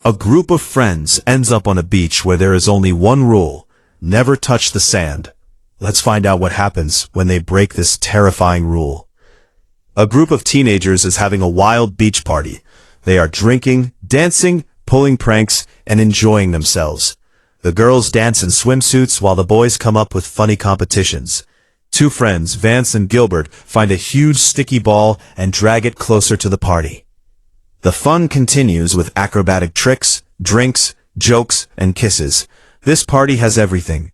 A group of friends ends up on a beach where there is only one rule: never touch the sand. Let's find out what happens when they break this terrifying rule. A group of teenagers is having a wild beach party. They are drinking, dancing, pulling pranks, and enjoying themselves. The girls dance in swimsuits while the boys come up with funny competitions. Two friends, Vance and Gilbert, find a huge sticky ball and drag it closer to the party. The fun continues with acrobatic tricks, drinks, jokes, and kisses. This party has everything.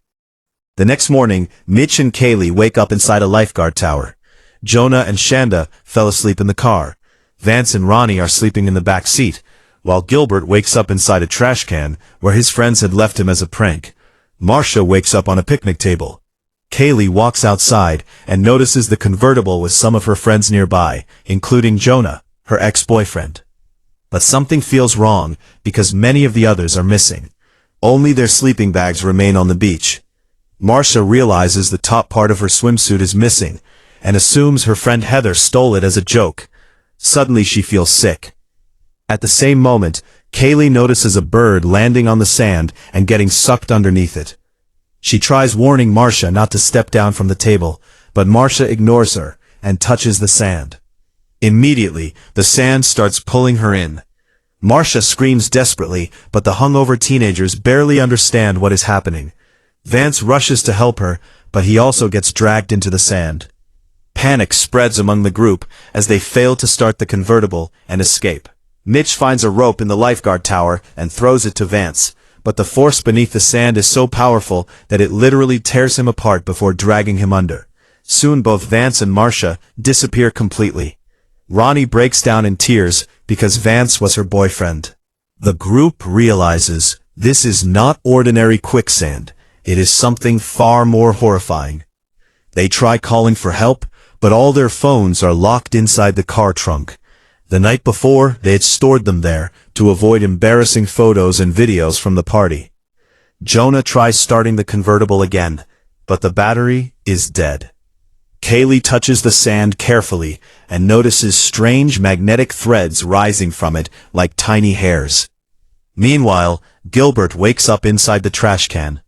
The next morning, Mitch and Kaylee wake up inside a lifeguard tower. Jonah and Shanda fell asleep in the car. Vance and Ronnie are sleeping in the back seat, while Gilbert wakes up inside a trash can where his friends had left him as a prank. Marcia wakes up on a picnic table. Kaylee walks outside and notices the convertible with some of her friends nearby, including Jonah, her ex-boyfriend. But something feels wrong because many of the others are missing. Only their sleeping bags remain on the beach. Marcia realizes the top part of her swimsuit is missing and assumes her friend Heather stole it as a joke. Suddenly she feels sick. At the same moment, Kaylee notices a bird landing on the sand and getting sucked underneath it. She tries warning Marcia not to step down from the table, but Marcia ignores her and touches the sand. Immediately, the sand starts pulling her in. Marcia screams desperately, but the hungover teenagers barely understand what is happening. Vance rushes to help her, but he also gets dragged into the sand. Panic spreads among the group as they fail to start the convertible and escape. Mitch finds a rope in the lifeguard tower and throws it to Vance, but the force beneath the sand is so powerful that it literally tears him apart before dragging him under. Soon both Vance and Marcia disappear completely. Ronnie breaks down in tears because Vance was her boyfriend. The group realizes this is not ordinary quicksand. It is something far more horrifying. They try calling for help, but all their phones are locked inside the car trunk. The night before, they had stored them there to avoid embarrassing photos and videos from the party. Jonah tries starting the convertible again, but the battery is dead. Kaylee touches the sand carefully and notices strange magnetic threads rising from it like tiny hairs. Meanwhile, Gilbert wakes up inside the trash can.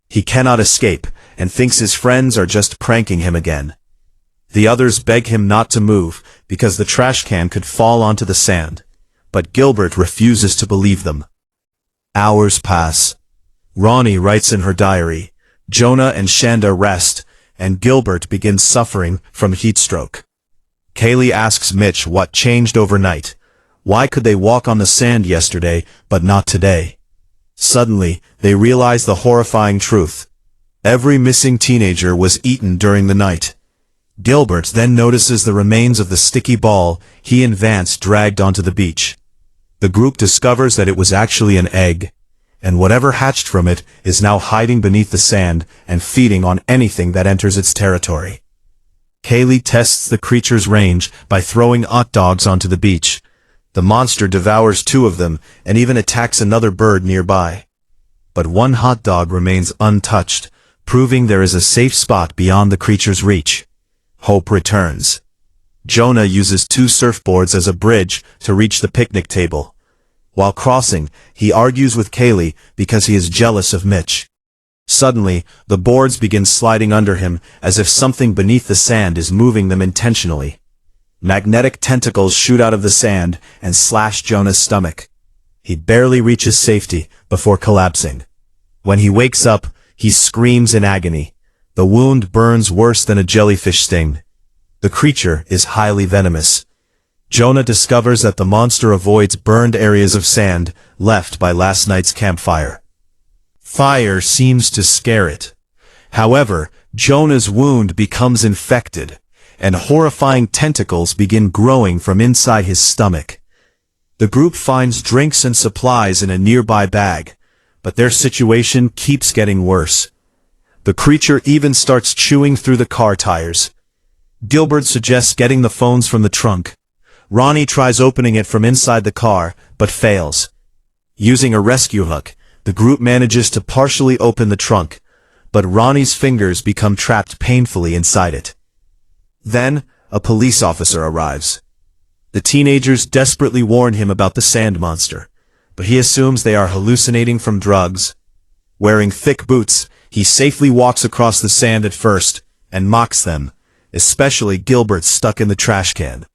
He cannot escape and thinks his friends are just pranking him again. The others beg him not to move because the trash can could fall onto the sand, but Gilbert refuses to believe them. Hours pass. Ronnie writes in her diary, Jonah and Shanda rest, and Gilbert begins suffering from heat stroke. Kaylee asks Mitch what changed overnight. Why could they walk on the sand yesterday, but not today? Suddenly, they realize the horrifying truth. Every missing teenager was eaten during the night. Gilbert then notices the remains of the sticky ball he and Vance dragged onto the beach. The group discovers that it was actually an egg, and whatever hatched from it is now hiding beneath the sand and feeding on anything that enters its territory. Kaylee tests the creature's range by throwing hot dogs onto the beach. The monster devours 2 of them and even attacks another bird nearby. But one hot dog remains untouched, proving there is a safe spot beyond the creature's reach. Hope returns. Jonah uses 2 surfboards as a bridge to reach the picnic table. While crossing, he argues with Kaylee because he is jealous of Mitch. Suddenly, the boards begin sliding under him as if something beneath the sand is moving them intentionally. Magnetic tentacles shoot out of the sand and slash Jonah's stomach. He barely reaches safety before collapsing. When he wakes up, he screams in agony. The wound burns worse than a jellyfish sting. The creature is highly venomous. Jonah discovers that the monster avoids burned areas of sand left by last night's campfire. Fire seems to scare it. However, Jonah's wound becomes infected, and horrifying tentacles begin growing from inside his stomach. The group finds drinks and supplies in a nearby bag, but their situation keeps getting worse. The creature even starts chewing through the car tires. Gilbert suggests getting the phones from the trunk. Ronnie tries opening it from inside the car, but fails. Using a rescue hook, the group manages to partially open the trunk, but Ronnie's fingers become trapped painfully inside it. Then, a police officer arrives. The teenagers desperately warn him about the sand monster, but he assumes they are hallucinating from drugs. Wearing thick boots, he safely walks across the sand at first, and mocks them, especially Gilbert stuck in the trash can.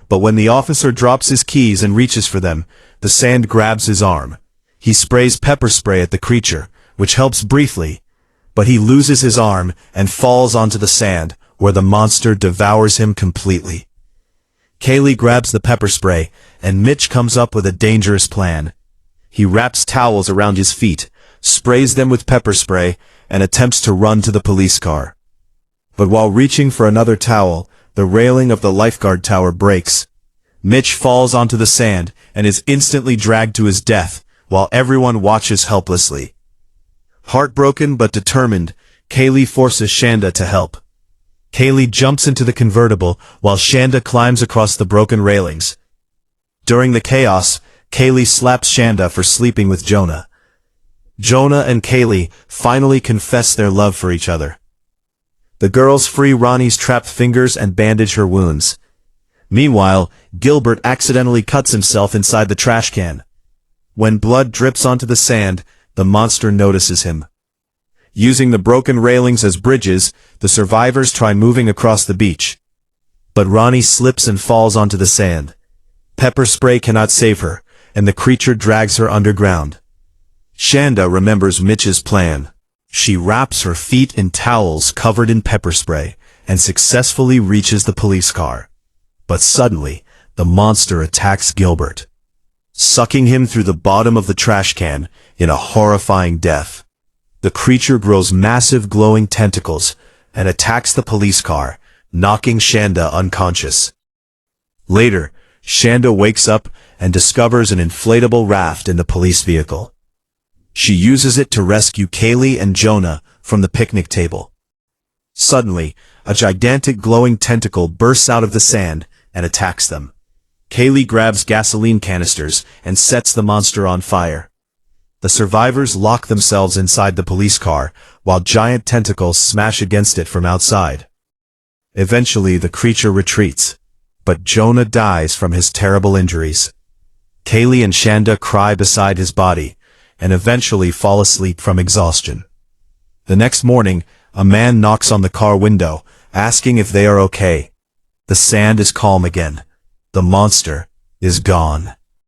But when the officer drops his keys and reaches for them, the sand grabs his arm. He sprays pepper spray at the creature, which helps briefly, but he loses his arm and falls onto the sand, where the monster devours him completely. Kaylee grabs the pepper spray, and Mitch comes up with a dangerous plan. He wraps towels around his feet, sprays them with pepper spray, and attempts to run to the police car. But while reaching for another towel, the railing of the lifeguard tower breaks. Mitch falls onto the sand and is instantly dragged to his death, while everyone watches helplessly. Heartbroken but determined, Kaylee forces Shanda to help. Kaylee jumps into the convertible while Shanda climbs across the broken railings. During the chaos, Kaylee slaps Shanda for sleeping with Jonah. Jonah and Kaylee finally confess their love for each other. The girls free Ronnie's trapped fingers and bandage her wounds. Meanwhile, Gilbert accidentally cuts himself inside the trash can. When blood drips onto the sand, the monster notices him. Using the broken railings as bridges, the survivors try moving across the beach. But Ronnie slips and falls onto the sand. Pepper spray cannot save her, and the creature drags her underground. Shanda remembers Mitch's plan. She wraps her feet in towels covered in pepper spray and successfully reaches the police car. But suddenly, the monster attacks Gilbert, sucking him through the bottom of the trash can in a horrifying death. The creature grows massive glowing tentacles and attacks the police car, knocking Shanda unconscious. Later, Shanda wakes up and discovers an inflatable raft in the police vehicle. She uses it to rescue Kaylee and Jonah from the picnic table. Suddenly, a gigantic glowing tentacle bursts out of the sand and attacks them. Kaylee grabs gasoline canisters and sets the monster on fire. The survivors lock themselves inside the police car, while giant tentacles smash against it from outside. Eventually, the creature retreats, but Jonah dies from his terrible injuries. Kaylee and Shanda cry beside his body, and eventually fall asleep from exhaustion. The next morning, a man knocks on the car window, asking if they are okay. The sand is calm again. The monster is gone.